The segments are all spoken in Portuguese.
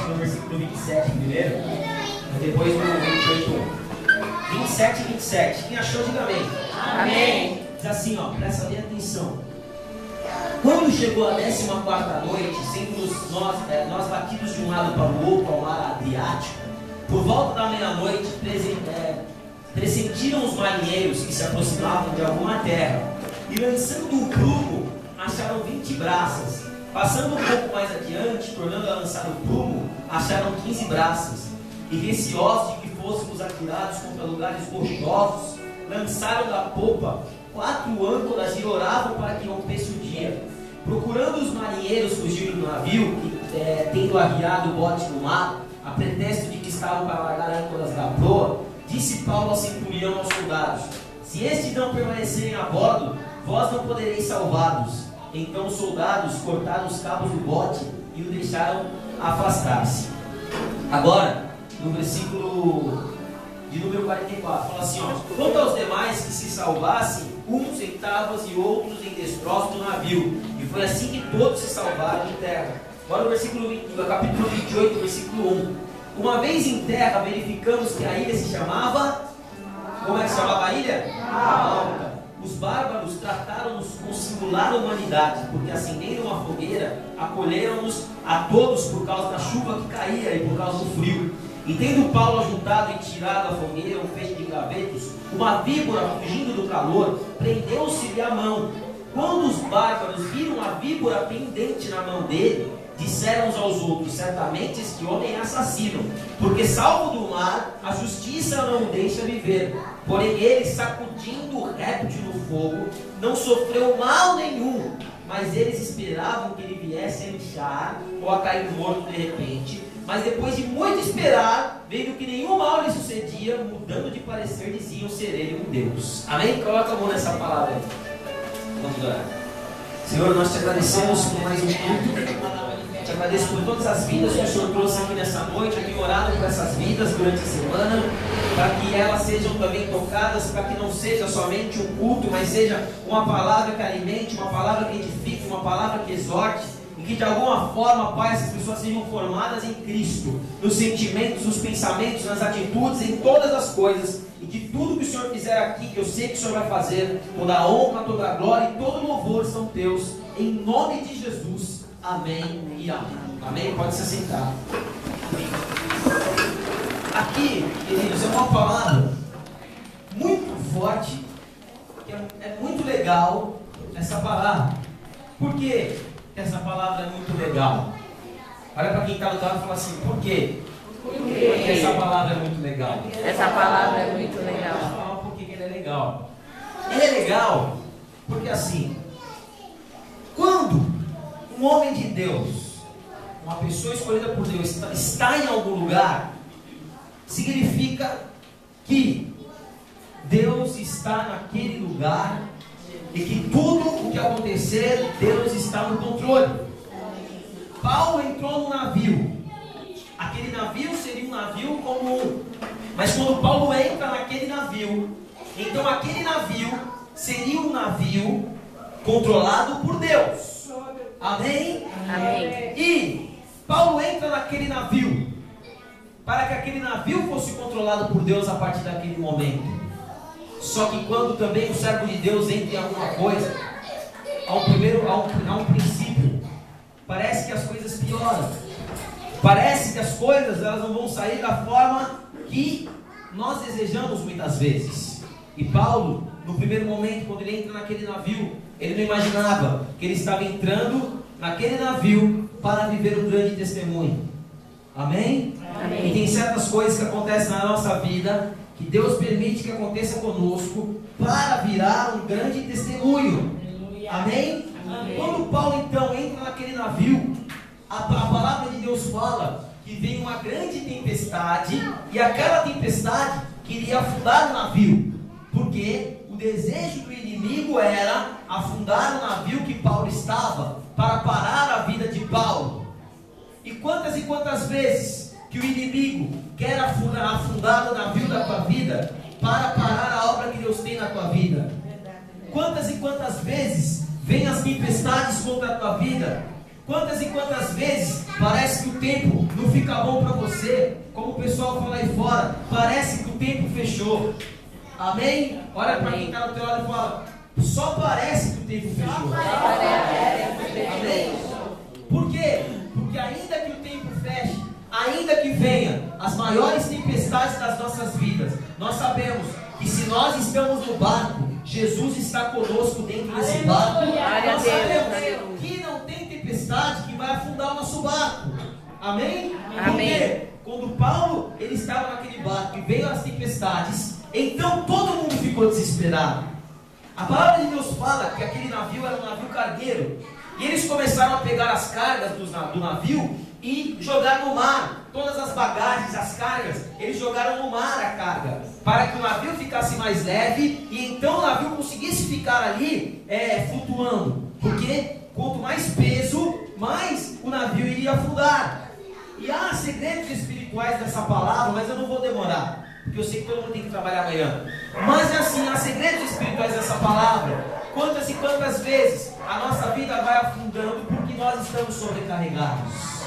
no versículo 27 primeiro, e depois no 28. 27 e 27. Quem achou, diga amém. Amém. Diz assim, ó, presta bem atenção. Quando chegou a 14ª noite, sendo nós batidos de um lado para o outro ao mar Adriático, por volta da meia-noite, pressentiram os marinheiros que se aproximavam de alguma terra, e lançando um prumo, acharam 20 braças. Passando um pouco mais adiante, tornando a lançar o prumo, acharam 15 braças. E receosos de que fôssemos atirados contra lugares rochosos, lançaram da popa 4 âncoras e oravam para que rompesse o dia. Procurando os marinheiros fugir do navio, tendo arriado o bote no mar, a pretexto de que estavam para largar âncoras da proa, disse Paulo ao centurião e aos soldados: se estes não permanecerem a bordo, vós não podereis salvá-los. Então os soldados cortaram os cabos do bote e o deixaram afastar-se. Agora, no versículo de número 44, fala assim, ó: quanto aos demais que se salvassem, uns em tábuas e outros em destroços do navio, e foi assim que todos se salvaram em terra. Agora no capítulo 28, versículo 1. Uma vez em terra, verificamos que a ilha se chamava... Como é que se chamava a ilha? Malta. Os bárbaros trataram-nos com singular humanidade, porque acendendo uma fogueira, acolheram-nos a todos por causa da chuva que caía e por causa do frio. E tendo Paulo ajuntado e tirado a fogueira um feixe de gravetos, uma víbora, fugindo do calor, prendeu-se-lhe a mão. Quando os bárbaros viram a víbora pendente na mão dele, disseram uns aos outros: certamente este homem é assassino, porque salvo do mar, a justiça não o deixa viver. Porém ele, sacudindo o réptil no fogo, não sofreu mal nenhum, mas eles esperavam que ele viesse a inchar ou a cair morto de repente. Mas depois de muito esperar, vendo que nenhum mal lhe sucedia, mudando de parecer, diziam ser ele um Deus. Amém? Coloca a mão nessa palavra aí. Vamos orar. Senhor, nós te agradecemos por mais um culto. Te agradeço por todas as vidas que o Senhor trouxe aqui nessa noite. Eu tenho orado por essas vidas durante a semana, para que elas sejam também tocadas, para que não seja somente um culto, mas seja uma palavra que alimente, uma palavra que edifique, uma palavra que exorte, e que de alguma forma, Pai, essas pessoas sejam formadas em Cristo, nos sentimentos, nos pensamentos, nas atitudes, em todas as coisas, e que tudo que o Senhor fizer aqui, que eu sei que o Senhor vai fazer, toda a honra, toda a glória e todo louvor são teus, em nome de Jesus. Amém e amém. Amém? Pode se sentar. Aqui, queridos, é uma palavra muito forte, que é muito legal essa palavra. Por que essa palavra é muito legal? Olha para quem está do lado e fala assim: por quê? Porque essa palavra é muito legal. Essa palavra é muito legal. Vou falar por que ela é legal. Ela é legal porque assim, quando um homem de Deus, uma pessoa escolhida por Deus, está em algum lugar, significa que Deus está naquele lugar e que tudo o que acontecer, Deus está no controle. Paulo entrou no navio. Aquele navio seria um navio comum, mas quando Paulo entra naquele navio, então aquele navio seria um navio controlado por Deus. Amém? Amém. E Paulo entra naquele navio para que aquele navio fosse controlado por Deus a partir daquele momento. Só que quando também o servo de Deus entra em alguma coisa, há um princípio, parece que as coisas pioram. Parece que as coisas elas não vão sair da forma que nós desejamos muitas vezes. E Paulo, no primeiro momento, quando ele entra naquele navio, ele não imaginava que ele estava entrando naquele navio para viver um grande testemunho. Amém? Amém. E tem certas coisas que acontecem na nossa vida, que Deus permite que aconteça conosco, para virar um grande testemunho. Amém? Amém. Quando Paulo então entra naquele navio, a palavra de Deus fala que vem uma grande tempestade, e aquela tempestade queria afundar o navio, porque o desejo do inimigo era afundar o navio que Paulo estava, para parar a vida de Paulo. E quantas vezes que o inimigo quer afundar o navio da tua vida, para parar a obra que Deus tem na tua vida? Quantas vezes vêm as tempestades contra a tua vida, Quantas e quantas vezes parece que o tempo não fica bom para você, como o pessoal fala aí fora, parece que o tempo fechou. Amém? Olha para quem está no teu lado e fala, só parece que o tempo fechou. Amém? Por quê? Porque ainda que o tempo feche, ainda que venha as maiores tempestades das nossas vidas, nós sabemos que se nós estamos no barco, Jesus está conosco dentro desse barco. Nós sabemos que não tem tempestade que vai afundar o nosso barco. Amém? Porque quando Paulo ele estava naquele barco e veio as tempestades, então todo mundo ficou desesperado. A palavra de Deus fala que aquele navio era um navio cargueiro. E eles começaram a pegar as cargas do navio e jogar no mar. Todas as bagagens, as cargas, eles jogaram no mar a carga, para que o navio ficasse mais leve e então o navio conseguisse ficar ali flutuando. Porque quanto mais peso, mais o navio iria afundar. E há segredos espirituais dessa palavra, mas eu não vou demorar, porque eu sei que todo mundo tem que trabalhar amanhã. Mas assim, há segredos espirituais dessa palavra. Quantas e quantas vezes a nossa vida vai afundando porque nós estamos sobrecarregados.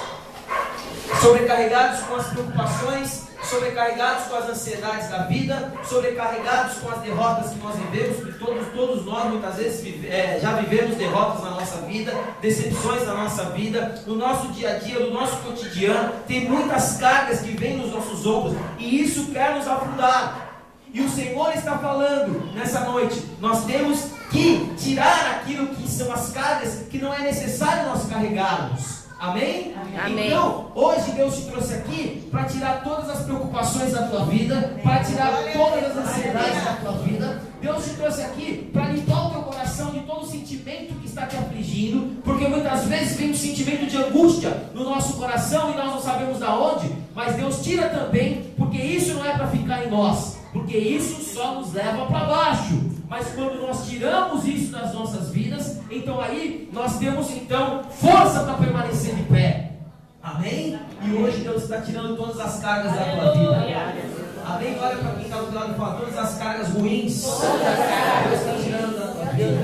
Sobrecarregados com as preocupações, sobrecarregados com as ansiedades da vida, sobrecarregados com as derrotas que nós vivemos, porque todos nós muitas vezes já vivemos derrotas na nossa vida, decepções na nossa vida, no nosso dia a dia, no nosso cotidiano, tem muitas cargas que vêm nos nossos ombros, e isso quer nos afundar. E o Senhor está falando nessa noite, nós temos que tirar aquilo que são as cargas que não é necessário nós carregarmos. Amém? Amém. Então, hoje Deus te trouxe aqui para tirar todas as preocupações da tua vida, para tirar todas as ansiedades da tua vida. Deus te trouxe aqui para limpar o teu coração de todo sentimento que está te afligindo, porque muitas vezes vem um sentimento de angústia no nosso coração e nós não sabemos de onde, mas Deus tira também, porque isso não é para ficar em nós, porque isso só nos leva para baixo. Mas quando nós tiramos isso das nossas vidas, então aí nós temos então força para permanecer de pé. Amém? E hoje Deus está tirando todas as cargas da tua vida. Amém? Olha para quem está do lado e fala, todas as cargas ruins, Deus está tirando da tua vida.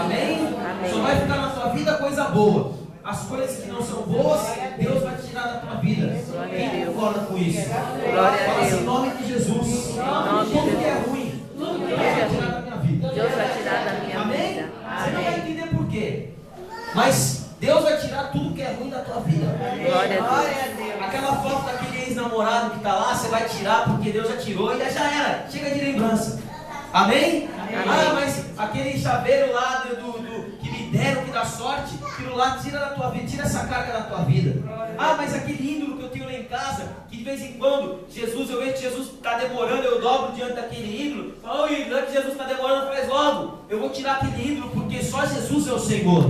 Amém? Só vai ficar na tua vida coisa boa. As coisas que não são boas, Deus vai tirar da tua vida. Quem concorda com isso? Fala assim, em nome de Jesus. Tudo que é ruim, Deus vai tirar da minha vida. Deus vai tirar da minha Amém? vida. Você não vai entender por quê, mas Deus vai tirar tudo que é ruim da tua vida. Glória a Deus. Aquela foto daquele ex-namorado que está lá, você vai tirar porque Deus já tirou e já era. Chega de lembrança. Amém? Ah, mas aquele chaveiro lá que me deram, que dá sorte, aquilo lá tira da tua vida, tira essa carga da tua vida. Ah, mas aquele ídolo que eu tenho lá em casa, que de vez em quando eu vejo que Jesus está demorando, eu dobro diante daquele ídolo. Fala, ídolo, que Jesus está demorando, faz logo. Eu vou tirar aquele ídolo porque só Jesus é o Senhor.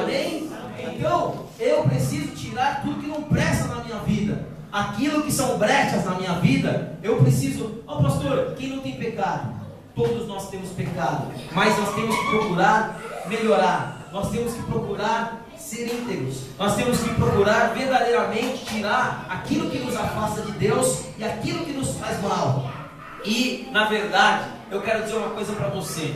Amém? Então, eu preciso tirar tudo que não presta na minha vida. Aquilo que são brechas na minha vida, eu preciso. Ó, pastor, quem não tem pecado? Todos nós temos pecado, mas nós temos que procurar melhorar, nós temos que procurar ser íntegros, nós temos que procurar verdadeiramente tirar aquilo que nos afasta de Deus e aquilo que nos faz mal. E, na verdade, eu quero dizer uma coisa para você,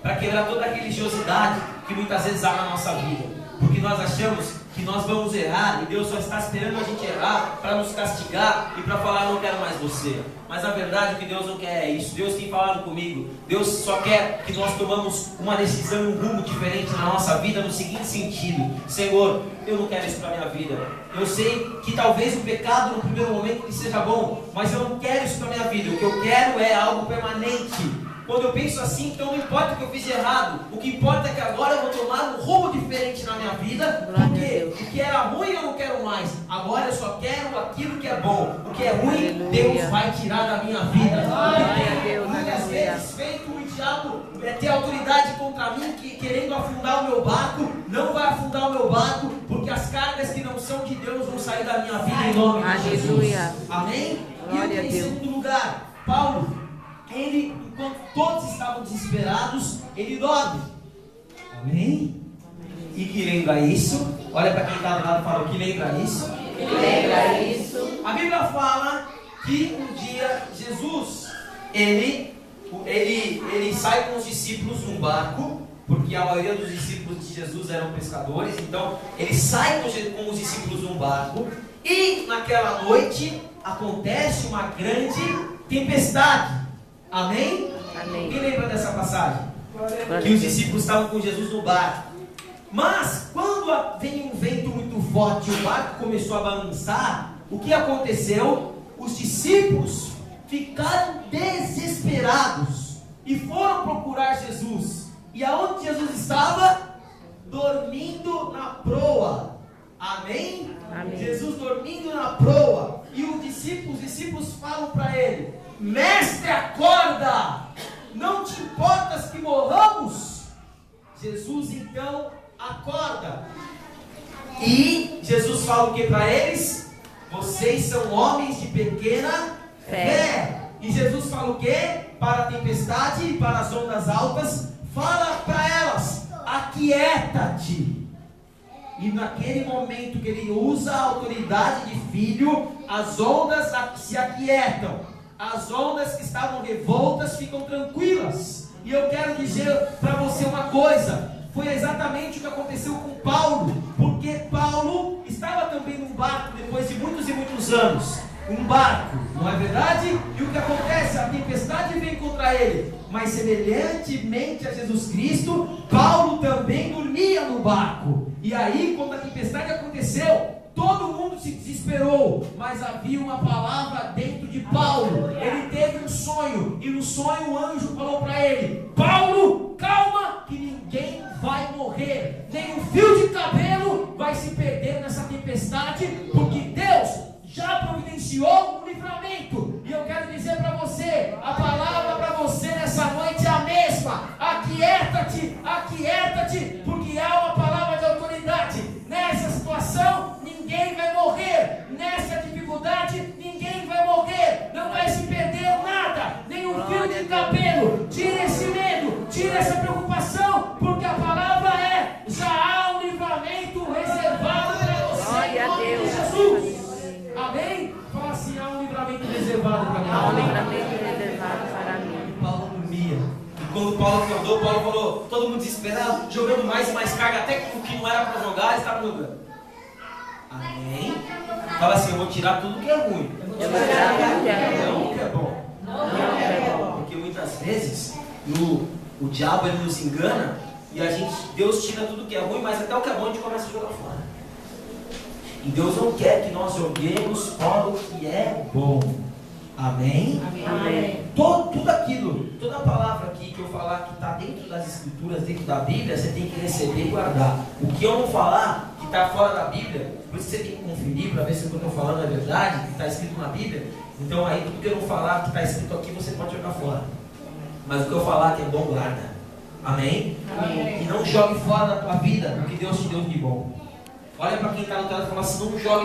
para quebrar toda a religiosidade que muitas vezes há na nossa vida, porque nós achamos que nós vamos errar e Deus só está esperando a gente errar para nos castigar e para falar, não quero mais você. Mas na verdade o que Deus não quer é isso. Deus tem falado comigo, Deus só quer que nós tomamos uma decisão, um rumo diferente na nossa vida, no seguinte sentido: Senhor, eu não quero isso para a minha vida. Eu sei que talvez o pecado no primeiro momento que seja bom, mas eu não quero isso para a minha vida. O que eu quero é algo permanente. Quando eu penso assim, então não importa o que eu fiz de errado, o que importa é que agora eu vou tomar um rumo diferente na minha vida, porque o que era ruim eu não quero mais, agora eu só quero aquilo que é bom. O que é ruim, Deus vai tirar da minha vida. Muitas vezes feito o diabo ter autoridade contra mim, querendo afundar o meu barco, não vai afundar o meu barco, porque as cargas que não são de Deus vão sair da minha vida em nome de Jesus. Amém? E em segundo lugar, Paulo, ele, enquanto todos estavam desesperados, ele dorme. Amém? E que lembra isso? Olha para quem está do lado e fala, o que lembra isso? Que lembra isso? A Bíblia fala que um dia Jesus, ele sai com os discípulos num barco porque a maioria dos discípulos de Jesus eram pescadores. Então ele sai com os discípulos num barco, e naquela noite acontece uma grande tempestade. Amém? Amém. Quem lembra dessa passagem? Que os discípulos estavam com Jesus no barco. Mas quando vem um vento muito forte e o barco começou a balançar, o que aconteceu? Os discípulos ficaram desesperados e foram procurar Jesus. E aonde Jesus estava? Dormindo na proa. Amém? Amém. Jesus dormindo na proa. E os discípulos falam para ele: Mestre, acorda! Não te importas que morramos? Jesus então acorda. E Jesus fala o que para eles? Vocês são homens de pequena fé. E Jesus fala o que? Para a tempestade e para as ondas altas, fala para elas: aquieta-te. E naquele momento que ele usa a autoridade de filho, as ondas se aquietam. As ondas que estavam revoltas ficam tranquilas. E eu quero dizer para você uma coisa: foi exatamente o que aconteceu com Paulo, porque Paulo estava também num barco depois de muitos e muitos anos. Um barco, não é verdade? E o que acontece? A tempestade vem contra ele. Mas semelhantemente a Jesus Cristo, Paulo também dormia no barco. E aí, quando a tempestade aconteceu, todo mundo se desesperou, mas havia uma palavra dentro de Paulo. Ele teve um sonho, e no sonho o anjo falou para ele: Paulo, calma, que ninguém vai morrer, nem um fio de cabelo vai se perder nessa tempestade, porque Deus já providenciou um livramento. E eu quero dizer para você, a palavra para você nessa noite é a mesma: aquieta-te, aquieta-te, porque há uma palavra de autoridade. Nessa situação, ninguém vai morrer. Nessa dificuldade, ninguém vai morrer. Não vai se perder nada, nem um fio de cabelo. Tira esse medo, tira essa preocupação, porque a palavra é: já há um livramento reservado para você. Glória a Deus. Jesus. Amém? Fala assim: há um livramento reservado para mim. Há um livramento reservado para mim. Paulo dormia. E quando Paulo acordou, Paulo falou, todo mundo desesperado, jogando mais e mais carga, até que o que não era para jogar, eles estavam jogando. Amém? Fala assim: eu vou tirar tudo que é ruim. Eu vou tirar tudo que é ruim. Não o que é bom. Não é bom. Porque muitas vezes o diabo ele nos engana, e Deus tira tudo que é ruim, mas até o que é bom a gente começa a jogar fora. E Deus não quer que nós joguemos fora o que é bom. Amém? Amém. Tudo aquilo, toda a palavra aqui que eu falar que está dentro das escrituras, dentro da Bíblia, você tem que receber e guardar. O que eu não falar que está fora da Bíblia, por isso você tem que conferir para ver se o que eu estou falando é verdade, que está escrito na Bíblia. Então aí tudo que eu não falar que está escrito aqui, você pode jogar fora. Mas o que eu falar que é bom, guarda. Amém? Amém. E não jogue fora da tua vida o que Deus te deu de bom. Olha para quem está no tela e fala assim: não jogue